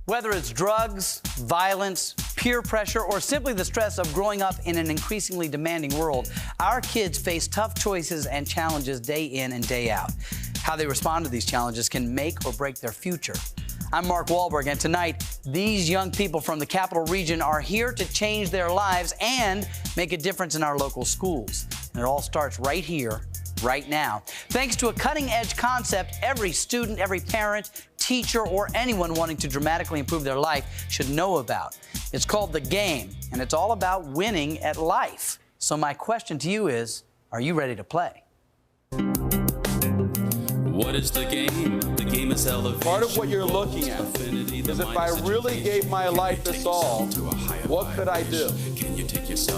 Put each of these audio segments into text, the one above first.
Whether it's drugs, violence, peer pressure, or simply the stress of growing up in an increasingly demanding world, our kids face tough choices and challenges day in and day out. How they respond to these challenges can make or break their future. I'm Mark Wahlberg, and tonight, these young people from the Capital Region are here to change their lives and make a difference in our local schools. And it all starts right here, right now. Thanks to a cutting-edge concept every student, every parent, teacher, or anyone wanting to dramatically improve their life should know about. It's called The Game, and it's all about winning at life. So my question to you is, are you ready to play? What is the game? The game is elevation. Part of what you're looking at is if I really gave my life this all, what could I do?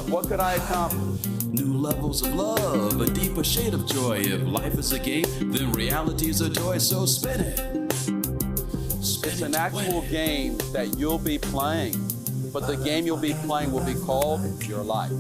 What could I accomplish? New levels of love, a deeper shade of joy. If life is a game, then reality is a toy, so spin it. It's an actual game that you'll be playing, but the game you'll be playing will be called your life.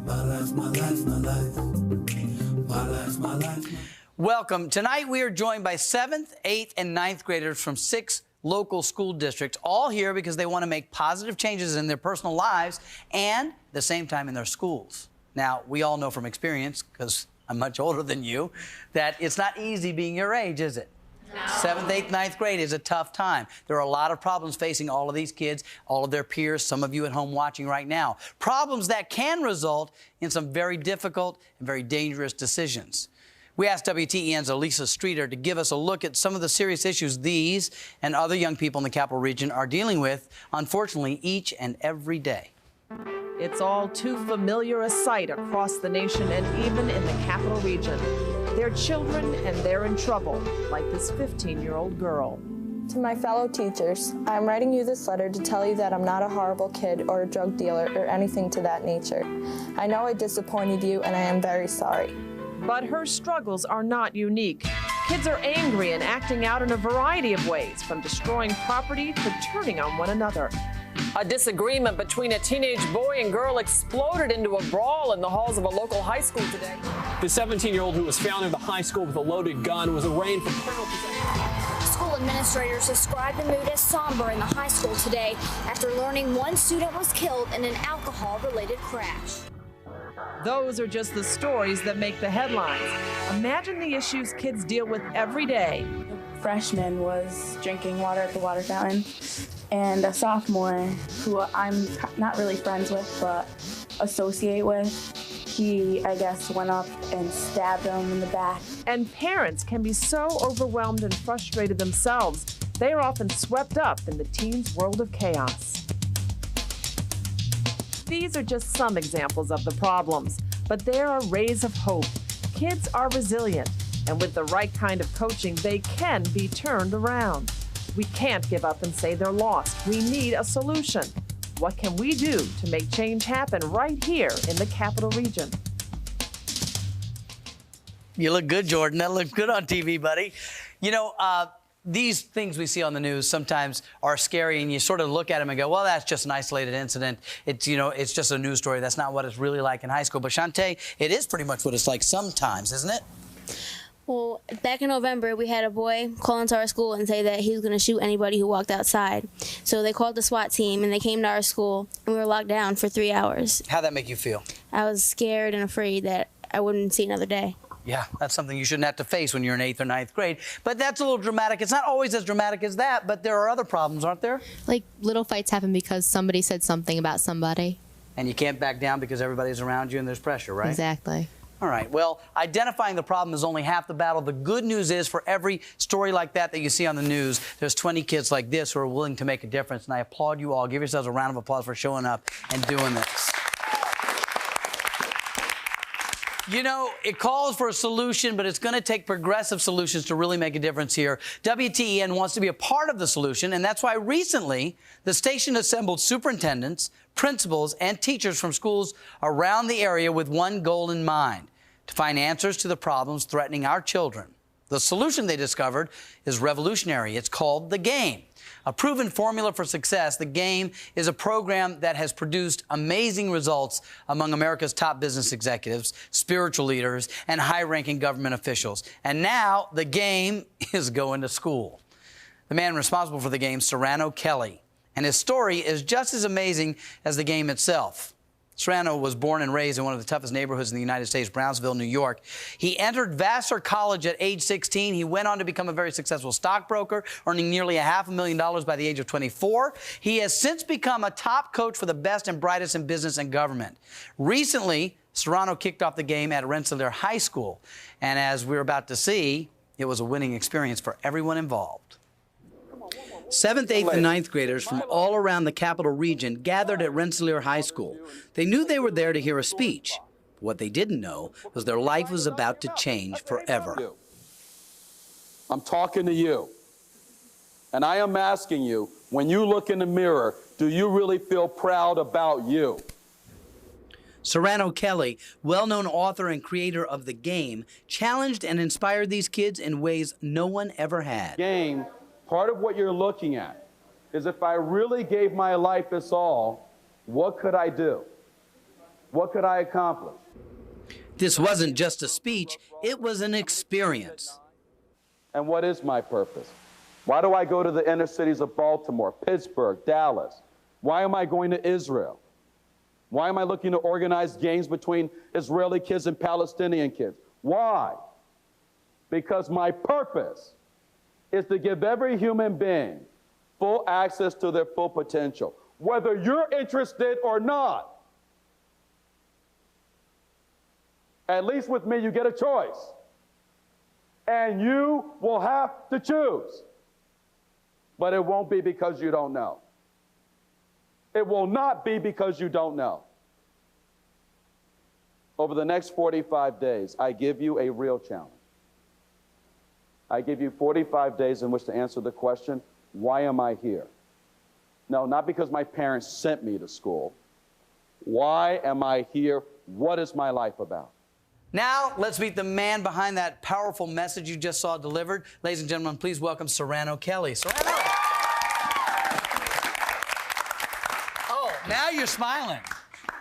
Welcome. Tonight we are joined by 7th, 8th, and 9th graders from 6 local school districts, all here because they want to make positive changes in their personal lives and at the same time in their schools. Now, we all know from experience, because I'm much older than you, that it's not easy being your age, is it? No. 7th, 8th, 9th grade is a tough time. There are a lot of problems facing all of these kids, all of their peers, some of you at home watching right now. Problems that can result in some very difficult and very dangerous decisions. We asked WTEN's Elisa Streeter to give us a look at some of the serious issues these and other young people in the Capital Region are dealing with, unfortunately, each and every day. It's all too familiar a sight across the nation and even in the Capital Region. They're children and they're in trouble, like this 15-year-old girl. To my fellow teachers, I'm writing you this letter to tell you that I'm not a horrible kid or a drug dealer or anything to that nature. I know I disappointed you and I am very sorry. But her struggles are not unique. Kids are angry and acting out in a variety of ways, from destroying property to turning on one another. A disagreement between a teenage boy and girl exploded into a brawl in the halls of a local high school today. The 17-year-old who was found in the high school with a loaded gun was arraigned for criminal possession. School administrators described the mood as somber in the high school today after learning one student was killed in an alcohol-related crash. Those are just the stories that make the headlines. Imagine the issues kids deal with every day. A freshman was drinking water at the water fountain, and a sophomore, who I'm not really friends with but associate with, he, I guess, went up and stabbed him in the back. And parents can be so overwhelmed and frustrated themselves, they are often swept up in the teens' world of chaos. These are just some examples of the problems, but there are rays of hope. Kids are resilient, and with the right kind of coaching, they can be turned around. We can't give up and say they're lost. We need a solution. What can we do to make change happen right here in the Capital Region? You look good, Jordan. That looks good on TV, buddy. You know, these things we see on the news sometimes are scary, and you sort of look at them and go, well, that's just an isolated incident. It's, you know, it's just a news story. That's not what it's really like in high school. But Shantae, it is pretty much what it's like sometimes, isn't it? Well, back in November, we had a boy call into our school and say that he was going to shoot anybody who walked outside. So they called the SWAT team, and they came to our school, and we were locked down for 3 hours. How'd that make you feel? I was scared and afraid that I wouldn't see another day. Yeah, that's something you shouldn't have to face when you're in 8th or 9th grade. But that's a little dramatic. It's not always as dramatic as that, but there are other problems, aren't there? Like, little fights happen because somebody said something about somebody. And you can't back down because everybody's around you and there's pressure, right? Exactly. All right, well, identifying the problem is only half the battle. The good news is for every story like that you see on the news, there's 20 kids like this who are willing to make a difference. And I applaud you all. Give yourselves a round of applause for showing up and doing this. You know, it calls for a solution, but it's going to take progressive solutions to really make a difference here. WTEN wants to be a part of the solution, and that's why recently the station assembled superintendents, principals, and teachers from schools around the area with one goal in mind: to find answers to the problems threatening our children. The solution they discovered is revolutionary. It's called The Game. A proven formula for success, The Game is a program that has produced amazing results among America's top business executives, spiritual leaders, and high-ranking government officials. And now The Game is going to school. The man responsible for The Game, Serrano Kelly, and his story is just as amazing as the game itself. Serrano was born and raised in one of the toughest neighborhoods in the United States, Brownsville, New York. He entered Vassar College at age 16. He went on to become a very successful stockbroker, earning nearly $500,000 by the age of 24. He has since become a top coach for the best and brightest in business and government. Recently, Serrano kicked off the game at Rensselaer High School. And as we're about to see, it was a winning experience for everyone involved. 7th, 8th, and 9th graders from all around the capital region gathered at Rensselaer High School. They knew they were there to hear a speech. What they didn't know was their life was about to change forever. I'm talking to you. And I am asking you, when you look in the mirror, do you really feel proud about you? Serrano Kelly, well-known author and creator of The Game, challenged and inspired these kids in ways no one ever had. Game, part of what you're looking at is if I really gave my life its all, what could I do? What could I accomplish? This wasn't just a speech, it was an experience. And what is my purpose? Why do I go to the inner cities of Baltimore, Pittsburgh, Dallas? Why am I going to Israel? Why am I looking to organize games between Israeli kids and Palestinian kids? Why? Because my purpose is to give every human being full access to their full potential, whether you're interested or not. At least with me, you get a choice. And you will have to choose. But it won't be because you don't know. It will not be because you don't know. Over the next 45 days, I give you a real challenge. I give you 45 days in which to answer the question, why am I here? No, not because my parents sent me to school. Why am I here? What is my life about? Now, let's meet the man behind that powerful message you just saw delivered. Ladies and gentlemen, please welcome Serrano Kelly. Serrano! Oh, now you're smiling.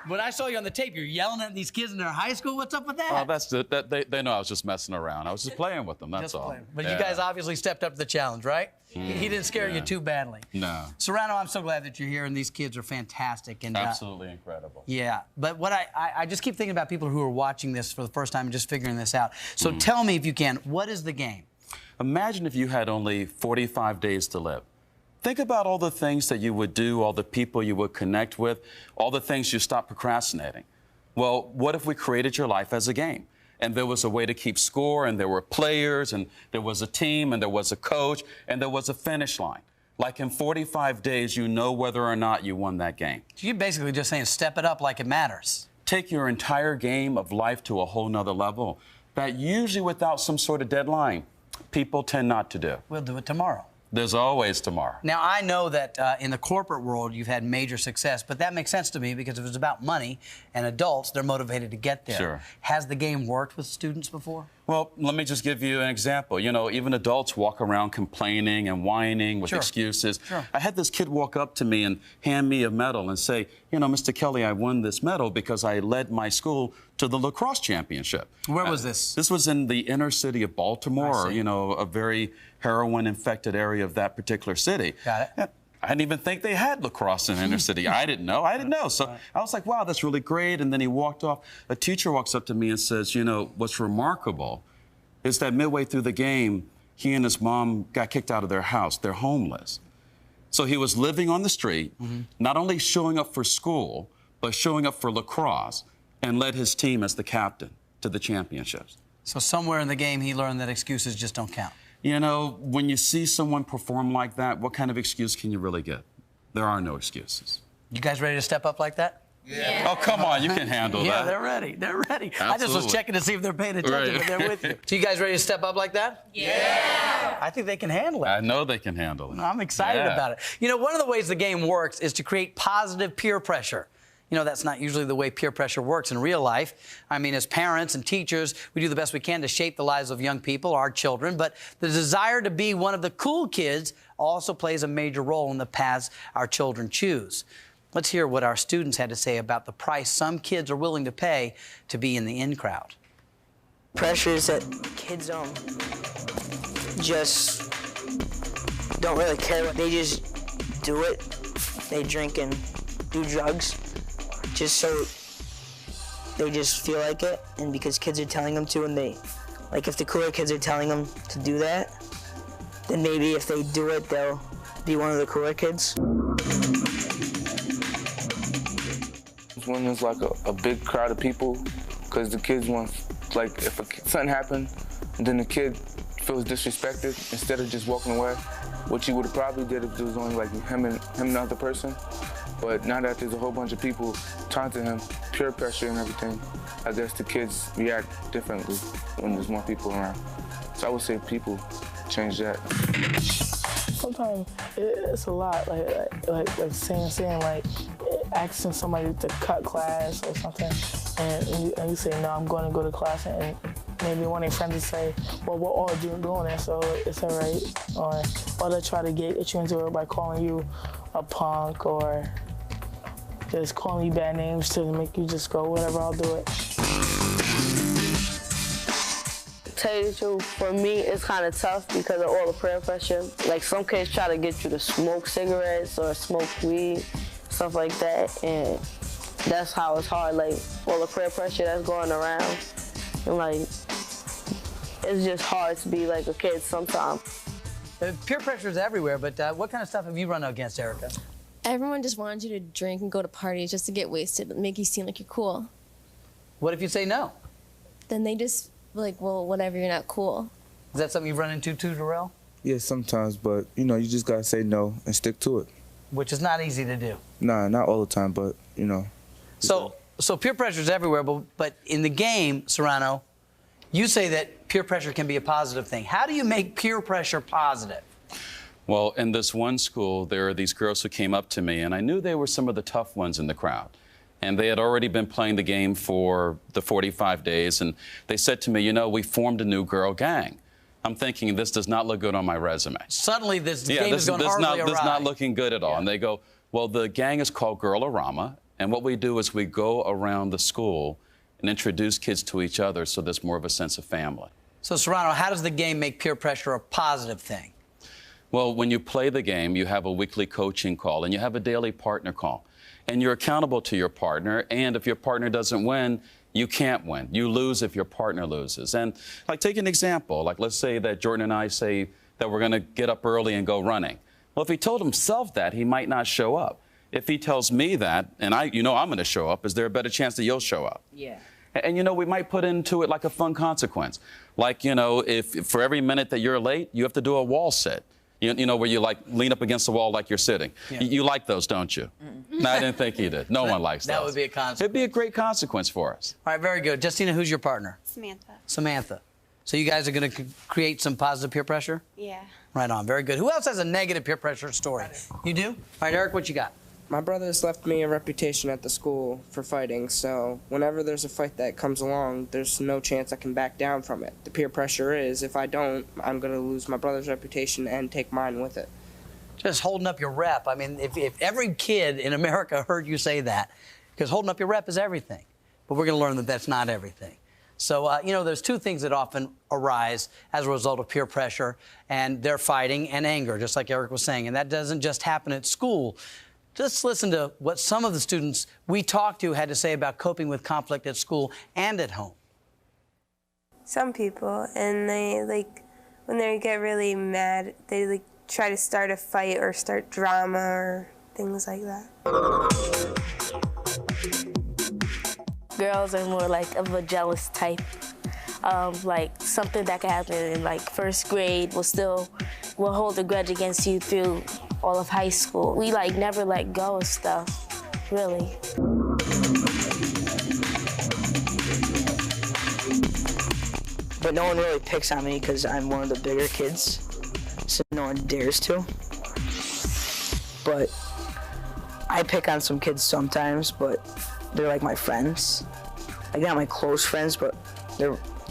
When I saw you on the tape, you're yelling at these kids in their high school. What's up with that? Oh, that's it. They know I was just messing around. I was just playing with them, that's just all. Playing. But yeah. You guys obviously stepped up to the challenge, right? He didn't scare you too badly. No. Serrano, I'm so glad that you're here, and these kids are fantastic. And absolutely incredible. Yeah, but what I just keep thinking about people who are watching this for the first time and just figuring this out. So tell me, if you can, what is the game? Imagine if you had only 45 days to live. Think about all the things that you would do, all the people you would connect with, all the things you stop procrastinating. Well, what if we created your life as a game? And there was a way to keep score, and there were players, and there was a team, and there was a coach, and there was a finish line. Like in 45 days, you know whether or not you won that game. You're basically just saying step it up like it matters. Take your entire game of life to a whole nother level that usually without some sort of deadline, people tend not to do. We'll do it tomorrow. There's always tomorrow. Now, I know that in the corporate world, you've had major success, but that makes sense to me because if it's about money and adults, they're motivated to get there. Sure. Has the game worked with students before? Well, let me just give you an example. You know, even adults walk around complaining and whining with excuses. Sure. I had this kid walk up to me and hand me a medal and say, you know, Mr. Kelly, I won this medal because I led my school to the lacrosse championship. Where was this? This was in the inner city of Baltimore, you know, a very heroin-infected area of that particular city. Got it. I didn't even think they had lacrosse in the inner city. I didn't know. So I was like, wow, that's really great. And then he walked off. A teacher walks up to me and says, you know, what's remarkable is that midway through the game, he and his mom got kicked out of their house. They're homeless. So he was living on the street, not only showing up for school, but showing up for lacrosse, and led his team as the captain to the championships. So somewhere in the game, he learned that excuses just don't count. You know, when you see someone perform like that, what kind of excuse can you really get? There are no excuses. You guys ready to step up like that? Yeah. Oh, come on, you can handle that. Yeah, they're ready. They're ready. Absolutely. I just was checking to see if they're paying attention, but they're with you. So you guys ready to step up like that? Yeah. I think they can handle it. I know they can handle it. I'm excited about it. You know, one of the ways the game works is to create positive peer pressure. You know, that's not usually the way peer pressure works in real life. I mean, as parents and teachers, we do the best we can to shape the lives of young people, our children, but the desire to be one of the cool kids also plays a major role in the paths our children choose. Let's hear what our students had to say about the price some kids are willing to pay to be in the in crowd. Pressure is that kids just don't really care. They just do it they drink and do drugs just so they just feel like it, and because kids are telling them to, and they, like if the cooler kids are telling them to do that, then maybe if they do it, they'll be one of the cooler kids. When there's like a big crowd of people, because the kids want, like if something happened, and then the kid feels disrespected, instead of just walking away, which he would have probably did if there was only like him and another person. But now that there's a whole bunch of people taunting him, peer pressure and everything, I guess the kids react differently when there's more people around. So I would say people change that. Sometimes it's a lot, like saying like asking somebody to cut class or something, and you say no, I'm going to go to class, and maybe one of your friends will say, well, we're all doing it, so it's all right, or they'll try to get you into it by calling you a punk or just calling you bad names to make you just go, whatever, I'll do it. Tell you the truth, for me, it's kind of tough because of all the peer pressure. Like some kids try to get you to smoke cigarettes or smoke weed, stuff like that, and that's how it's hard. Like all the peer pressure that's going around, and like it's just hard to be like a kid sometimes. Peer pressure is everywhere, but what kind of stuff have you run against, Erica? Everyone just wanted you to drink and go to parties just to get wasted, make you seem like you're cool. What if you say no? Then they just like, well, whatever, you're not cool. Is that something you've run into too, Darrell? Yeah, sometimes, but you know, you just gotta say no and stick to it. Which is not easy to do. Nah, not all the time, but you know. So peer pressure is everywhere, but in the game, Serrano, you say that peer pressure can be a positive thing. How do you make peer pressure positive? Well, in this one school, there are these girls who came up to me, and I knew they were some of the tough ones in the crowd. And they had already been playing the game for the 45 days, and they said to me, you know, we formed a new girl gang. I'm thinking, this does not look good on my resume. Suddenly, this game is going horribly awry. This is not looking good at all. Yeah. And they go, well, the gang is called Girl-orama, and what we do is we go around the school and introduce kids to each other so there's more of a sense of family. So, Serrano, how does the game make peer pressure a positive thing? Well, when you play the game, you have a weekly coaching call, and you have a daily partner call. And you're accountable to your partner, and if your partner doesn't win, you can't win. You lose if your partner loses. And like, take an example. Like, let's say that Jordan and I say that we're going to get up early and go running. Well, if he told himself that, he might not show up. If he tells me that, and I'm going to show up, is there a better chance that you'll show up? Yeah. And, you know, we might put into it like a fun consequence. Like, you know, if for every minute that you're late, you have to do a wall sit. You know, where you like lean up against the wall like you're sitting. Yeah. You like those, don't you? No, I didn't think you did. No one likes those. That would be a consequence. It'd be a great consequence for us. All right, very good. Justina, who's your partner? Samantha. Samantha. So you guys are going to create some positive peer pressure? Yeah. Right on. Very good. Who else has a negative peer pressure story? You do? All right, Eric, what you got? My brother's left me a reputation at the school for fighting, so whenever there's a fight that comes along, there's no chance I can back down from it. The peer pressure is, if I don't, I'm going to lose my brother's reputation and take mine with it. Just holding up your rep. I mean, if every kid in America heard you say that, because holding up your rep is everything. But we're going to learn that that's not everything. So, you know, there's two things that often arise as a result of peer pressure, and they're fighting and anger, just like Eric was saying. And that doesn't just happen at school. Just listen to what some of the students we talked to had to say about coping with conflict at school and at home. Some people, and they, like, when they get really mad, they, like, try to start a fight or start drama or things like that. Girls are more like of a jealous type. Like something that could happen in like first grade will hold a grudge against you through all of high school. We like never let go of stuff, really. But no one really picks on me because I'm one of the bigger kids, so no one dares to. But I pick on some kids sometimes, but they're like my friends. Like, not my close friends, but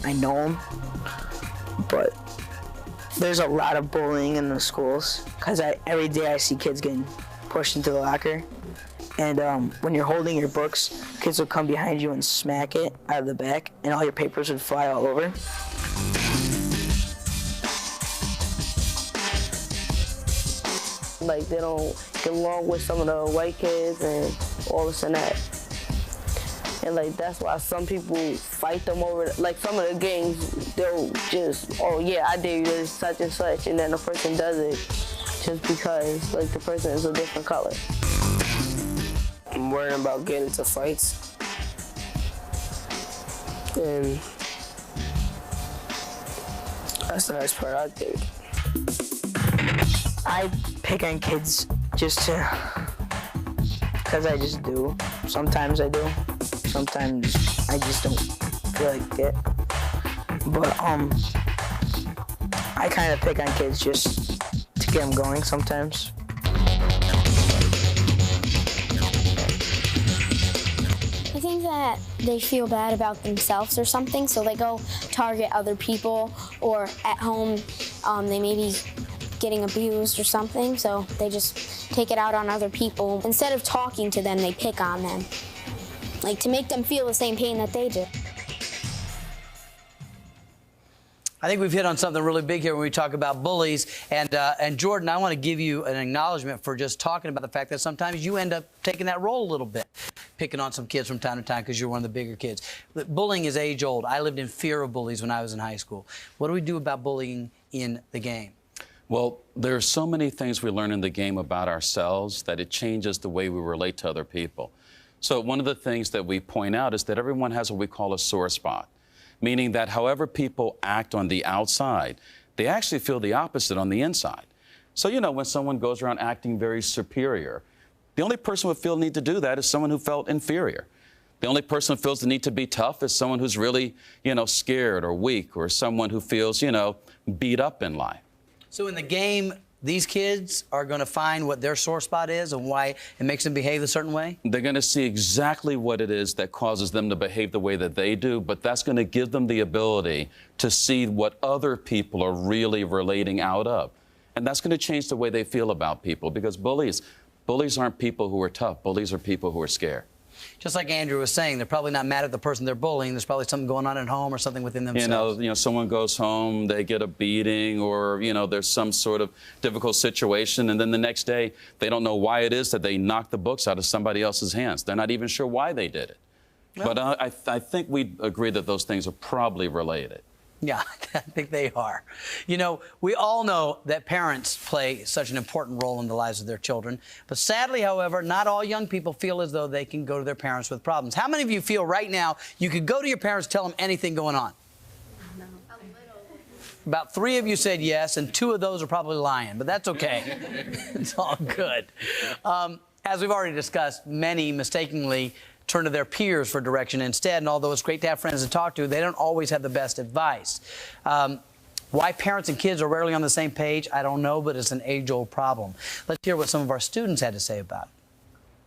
I know them. But there's a lot of bullying in the schools because every day I see kids getting pushed into the locker. And when you're holding your books, kids will come behind you and smack it out of the back, and all your papers would fly all over. like they don't get along with some of the white kids and all this and that. And like that's why some people fight them over, like some of the games, they'll just, oh yeah, I did this, such and such, and then the person does it just because like the person is a different color. I'm worrying about getting into fights. And that's the hardest part, I think. I pick on kids just because I just do. Sometimes I do. Sometimes I just don't feel like it. But I kind of pick on kids just to get them going sometimes. I think that they feel bad about themselves or something, so they go target other people, or at home they may be getting abused or something, so they just take it out on other people. Instead of talking to them, they pick on them, like to make them feel the same pain that they do. I think we've hit on something really big here when we talk about bullies. And Jordan, I want to give you an acknowledgement for just talking about the fact that sometimes you end up taking that role a little bit, picking on some kids from time to time because you're one of the bigger kids. But bullying is age old. I lived in fear of bullies when I was in high school. What do we do about bullying in the game? Well, there are so many things we learn in the game about ourselves that it changes the way we relate to other people. So one of the things that we point out is that everyone has what we call a sore spot, meaning that however people act on the outside, they actually feel the opposite on the inside. So, you know, when someone goes around acting very superior, the only person who would feel the need to do that is someone who felt inferior. The only person who feels the need to be tough is someone who's really, you know, scared or weak, or someone who feels, you know, beat up in life. So in the game, these kids are going to find what their sore spot is and why it makes them behave a certain way? They're going to see exactly what it is that causes them to behave the way that they do, but that's going to give them the ability to see what other people are really relating out of. And that's going to change the way they feel about people, because bullies aren't people who are tough. Bullies are people who are scared. Just like Andrew was saying, they're probably not mad at the person they're bullying. There's probably something going on at home or something within themselves. You know, someone goes home, they get a beating, or, you know, there's some sort of difficult situation, and then the next day they don't know why it is that they knocked the books out of somebody else's hands. They're not even sure why they did it. Well, but I think we agree that those things are probably related. Yeah, I think they are. You know, we all know that parents play such an important role in the lives of their children. But sadly, however, not all young people feel as though they can go to their parents with problems. How many of you feel right now you could go to your parents, tell them anything going on? No. About 3 of you said yes, and 2 of those are probably lying, but that's okay. It's all good. As we've already discussed, many mistakenly turn to their peers for direction instead, and although it's great to have friends to talk to, they don't always have the best advice. Why parents and kids are rarely on the same page, I don't know, but it's an age-old problem. Let's hear what some of our students had to say about it.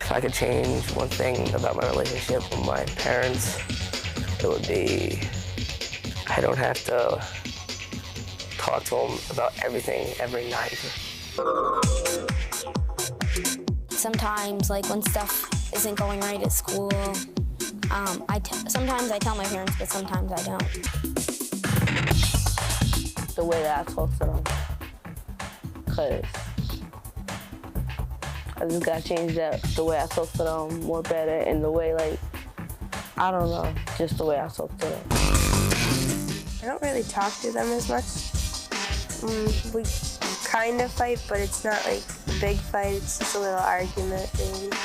If I could change one thing about my relationship with my parents, it would be I don't have to talk to them about everything every night. Sometimes, like when stuff isn't going right at school, sometimes I tell my parents, but sometimes I don't. The way that I talk to them, because I just gotta change the way I talk to them more better, and the way, like, I don't know, just the way I talk to them. I don't really talk to them as much. We kind of fight, but it's not like a big fight, it's just a little argument, maybe.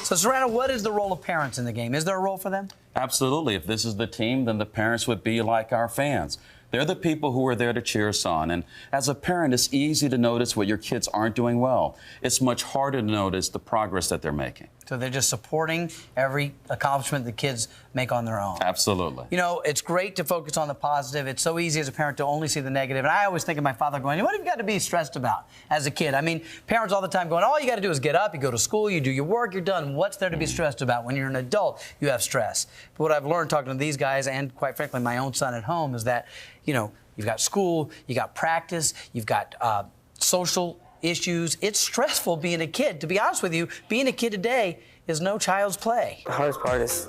So, Serrano, what is the role of parents in the game? Is there a role for them? Absolutely. If this is the team, then the parents would be like our fans. They're the people who are there to cheer us on. And as a parent, it's easy to notice what your kids aren't doing well. It's much harder to notice the progress that they're making. So they're just supporting every accomplishment the kids make on their own. Absolutely. You know, it's great to focus on the positive. It's so easy as a parent to only see the negative. And I always think of my father going, what have you got to be stressed about as a kid? I mean, parents all the time going, all you got to do is get up, you go to school, you do your work, you're done. What's there to be stressed about? When you're an adult, you have stress. But what I've learned talking to these guys, and quite frankly, my own son at home, is that, you know, you've got school, you got practice, you've got social issues. It's stressful being a kid. To be honest with you, being a kid today is no child's play. The hardest part is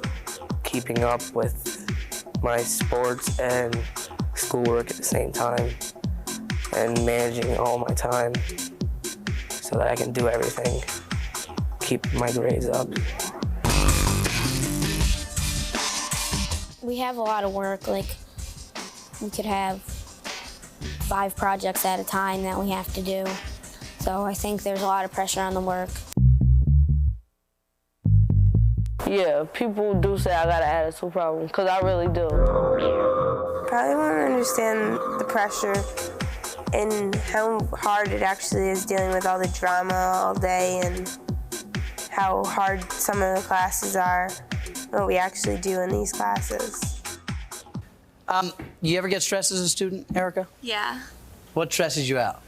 keeping up with my sports and schoolwork at the same time, and managing all my time so that I can do everything, keep my grades up. We have a lot of work. Like, we could have 5 projects at a time that we have to do. So I think there's a lot of pressure on the work. Yeah, people do say I got an attitude problem, because I really do. Probably won't understand the pressure and how hard it actually is dealing with all the drama all day and how hard some of the classes are, what we actually do in these classes. You ever get stressed as a student, Erica? Yeah. What stresses you out?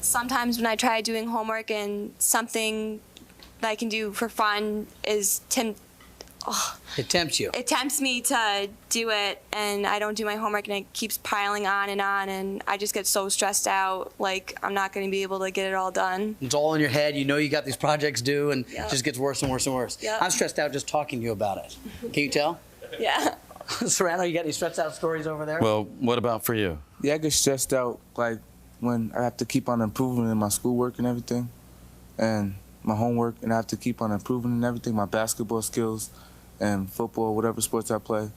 Sometimes when I try doing homework and something that I can do for fun is It tempts you. It tempts me to do it, and I don't do my homework, and it keeps piling on, and I just get so stressed out, like I'm not going to be able to get it all done. It's all in your head. You know you got these projects due, and Yep. it just gets worse and worse and worse. Yep. I'm stressed out just talking to you about it. Can you tell? Yeah. Serrano, you got any stressed out stories over there? Well, what about for you? Yeah, I get stressed out like when I have to keep on improving in my schoolwork and everything, and my homework, and I have to keep on improving and everything, my basketball skills and football, whatever sports I play.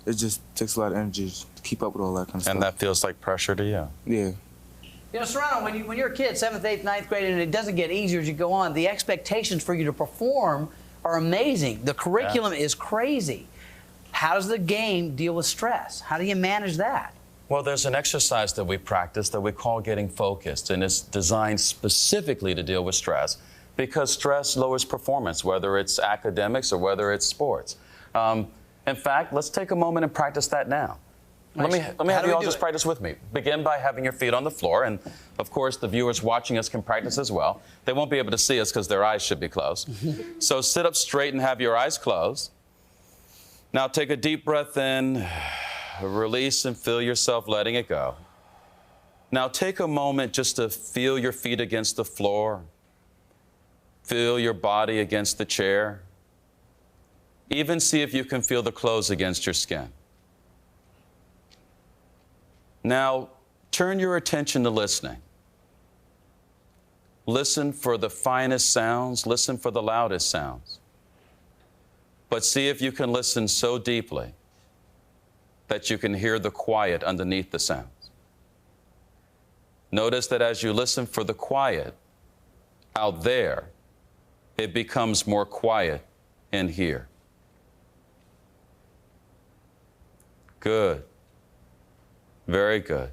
It just takes a lot of energy to keep up with all that kind of stuff. And that feels like pressure to you? Yeah. You know, Serrano, when you're a kid, 7th, 8th, 9th grade, and it doesn't get easier as you go on, the expectations for you to perform are amazing. The curriculum is crazy. How does the game deal with stress? How do you manage that? Well, there's an exercise that we practice that we call getting focused, and it's designed specifically to deal with stress because stress lowers performance, whether it's academics or whether it's sports. In fact, let's take a moment and practice that now. Let me have you all just practice with me. Begin by having your feet on the floor, and of course the viewers watching us can practice as well. They won't be able to see us because their eyes should be closed. So sit up straight and have your eyes closed. Now take a deep breath in, release and feel yourself letting it go. Now take a moment just to feel your feet against the floor. Feel your body against the chair. Even see if you can feel the clothes against your skin. Now turn your attention to listening. Listen for the finest sounds, listen for the loudest sounds. But see if you can listen so deeply that you can hear the quiet underneath the sounds. Notice that as you listen for the quiet out there, it becomes more quiet in here. Good. Very good.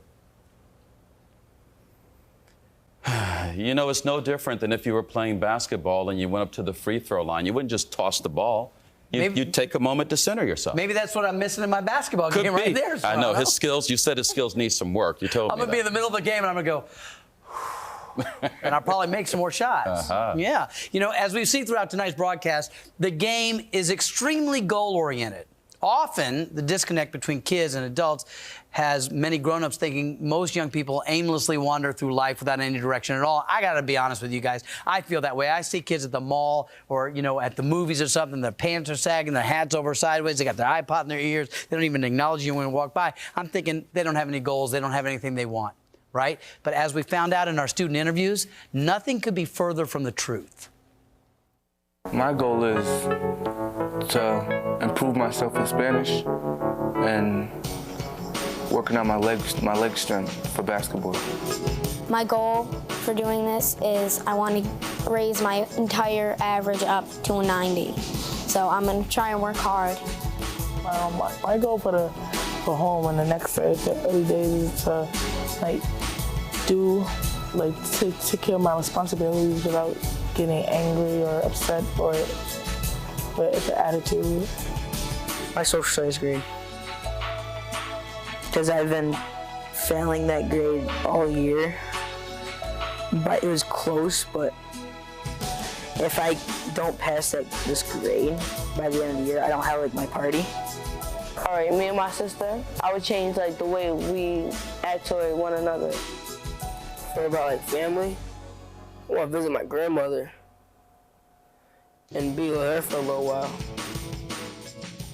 You know, it's no different than if you were playing basketball and you went up to the free throw line. You wouldn't just toss the ball. You'd take a moment to center yourself. Maybe that's what I'm missing in my basketball Could game be. right there. I know. Serrano. His skills, you said his skills need some work. You told me I'm going to be in the middle of the game, and I'm going to go, and I'll probably make some more shots. Yeah. You know, as we've seen throughout tonight's broadcast, the game is extremely goal-oriented. Often, the disconnect between kids and adults has many grown-ups thinking most young people aimlessly wander through life without any direction at all. I got to be honest with you guys. I feel that way. I see kids at the mall or, you know, at the movies or something. Their pants are sagging, their hats over sideways. They got their iPod in their ears. They don't even acknowledge you when you walk by. I'm thinking they don't have any goals. They don't have anything they want, right? But as we found out in our student interviews, nothing could be further from the truth. My goal is to improve myself in Spanish and working on my leg strength for basketball. My goal for doing this is I want to raise my entire average up to a 90. So I'm going to try and work hard. My goal for home in the next early days is to take care of my responsibilities without getting angry or upset or with the attitude. My social studies grade. Because I've been failing that grade all year. But it was close, but if I don't pass this grade by the end of the year, I don't have my party. All right, me and my sister, I would change the way we act toward one another. For about family, I want to visit my grandmother and be with her for a little while.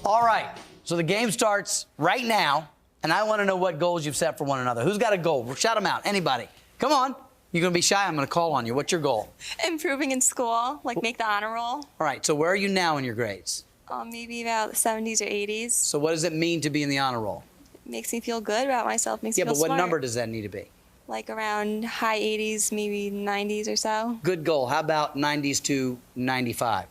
All right, so the game starts right now, and I want to know what goals you've set for one another. Who's got a goal? Shout them out. Anybody. Come on. You're going to be shy? I'm going to call on you. What's your goal? Improving in school, like make the honor roll. All right, so where are you now in your grades? Maybe about the 70s or 80s. So what does it mean to be in the honor roll? Makes me feel good about myself, makes me Yeah, feel but what smart. number does that need to be? Like around high 80s, maybe 90s or so. Good goal. How about 90s to 95?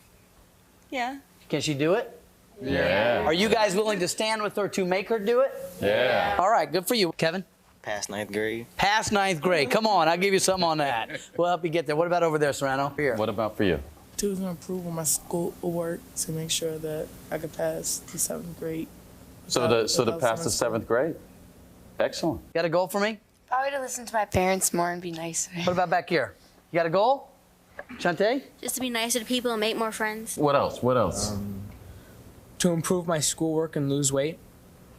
Yeah. Can she do it? Yeah. Are you guys willing to stand with her to make her do it? Yeah. All right, good for you. Kevin? Past 9th grade. Past 9th grade. Come on, I'll give you something on that. We'll help you get there. What about over there, Serrano? Here. What about for you? To improve on my school work to make sure that I could pass the 7th grade. So to pass the 7th grade? Excellent. You got a goal for me? Probably to listen to my parents more and be nicer. What about back here? You got a goal? Shantae? Just to be nicer to people and make more friends. What else? What else? To improve my schoolwork and lose weight.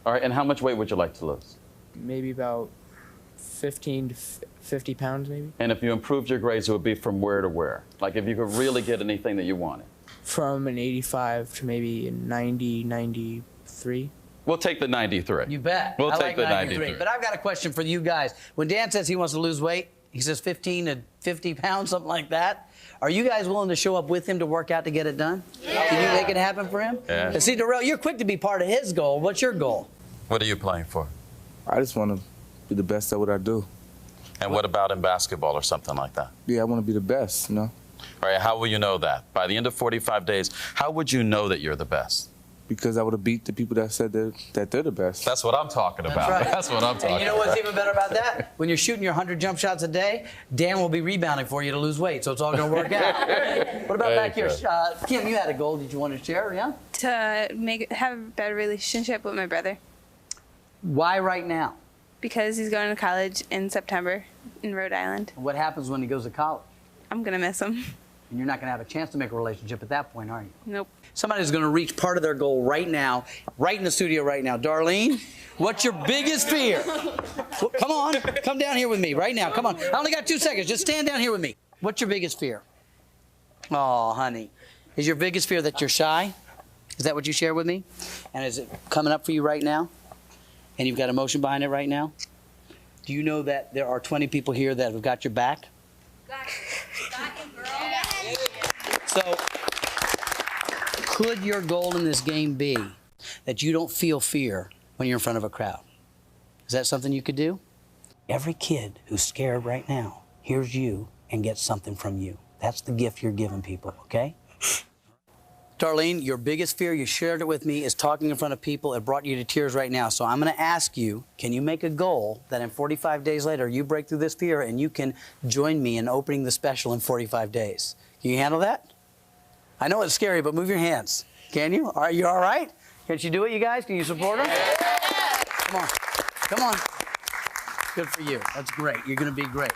All right, and how much weight would you like to lose? Maybe about 15 to 50 pounds, maybe. And if you improved your grades, it would be from where to where? Like if you could really get anything that you wanted? From an 85 to maybe a 90, 93. We'll take the 93. You bet. We'll I take like the 93. But I've got a question for you guys. When Dan says he wants to lose weight, he says 15 to 50 pounds, something like that. Are you guys willing to show up with him to work out to get it done? Yeah. Can you make it happen for him? Yeah. And see, Darrell, you're quick to be part of his goal. What's your goal? What are you playing for? I just want to be the best at what I do. And what about in basketball or something like that? Yeah, I want to be the best, you know? All right, how will you know that? By the end of 45 days, how would you know that you're the best? Because I would have beat the people that said that they're the best. That's what I'm talking about. That's right. That's what I'm talking about. And you know what's even better about that? When you're shooting your 100 jump shots a day, Dan will be rebounding for you to lose weight, so it's all going to work out. What about back here? Kim, you had a goal. Did you want to share? Yeah? To have a better relationship with my brother. Why right now? Because he's going to college in September in Rhode Island. What happens when he goes to college? I'm going to miss him. And you're not going to have a chance to make a relationship at that point, are you? Nope. Somebody's going to reach part of their goal right now, right in the studio right now. Darlene, what's your biggest fear? Come on, come down here with me right now. Come on. I only got 2 seconds. Just stand down here with me. What's your biggest fear? Oh, honey. Is your biggest fear that you're shy? Is that what you share with me? And is it coming up for you right now? And you've got emotion behind it right now? Do you know that there are 20 people here that have got your back? So, could your goal in this game be that you don't feel fear when you're in front of a crowd? Is that something you could do? Every kid who's scared right now hears you and gets something from you. That's the gift you're giving people, okay? Darlene, your biggest fear, you shared it with me, is talking in front of people. It brought you to tears right now. So I'm going to ask you, can you make a goal that in 45 days later you break through this fear and you can join me in opening the special in 45 days? Can you handle that? I know it's scary, but move your hands. Can you? Are you all right? Can she do it, you guys? Can you support her? Come on. Come on. Good for you. That's great. You're going to be great.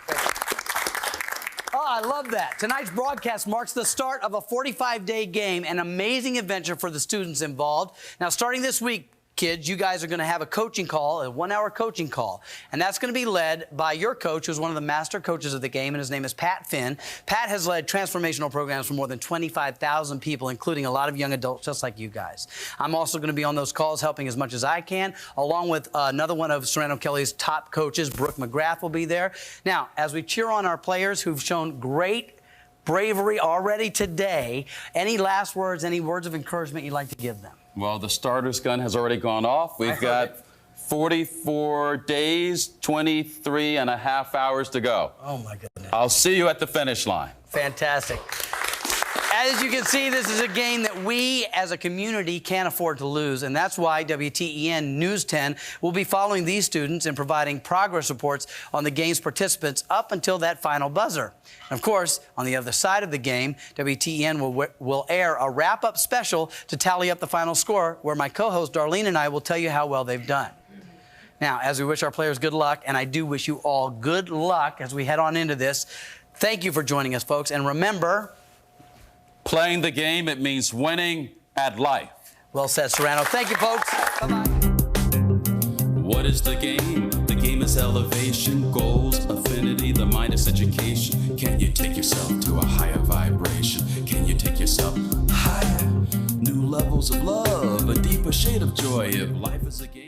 Oh, I love that. Tonight's broadcast marks the start of a 45-day game, an amazing adventure for the students involved. Now, starting this week, kids, you guys are going to have a coaching call, a 1-hour coaching call. And that's going to be led by your coach, who's one of the master coaches of the game, and his name is Pat Finn. Pat has led transformational programs for more than 25,000 people, including a lot of young adults just like you guys. I'm also going to be on those calls helping as much as I can, along with another one of Serrano Kelly's top coaches, Brooke McGrath, will be there. Now, as we cheer on our players who've shown great bravery already today, any last words, any words of encouragement you'd like to give them? Well, the starter's gun has already gone off. We've got 44 days, 23 and a half hours to go. Oh, my goodness. I'll see you at the finish line. Fantastic. As you can see, this is a game that we as a community can't afford to lose, and that's why WTEN News 10 will be following these students and providing progress reports on the game's participants up until that final buzzer. And of course, on the other side of the game, WTEN will air a wrap-up special to tally up the final score, where my co-host Darlene and I will tell you how well they've done. Now, as we wish our players good luck, and I do wish you all good luck as we head on into this, thank you for joining us, folks, and remember, playing the game, it means winning at life. Well said, Serrano. Thank you, folks. Bye-bye. What is the game? The game is elevation, goals, affinity, the mind is education. Can you take yourself to a higher vibration? Can you take yourself higher? New levels of love, a deeper shade of joy if life is a game.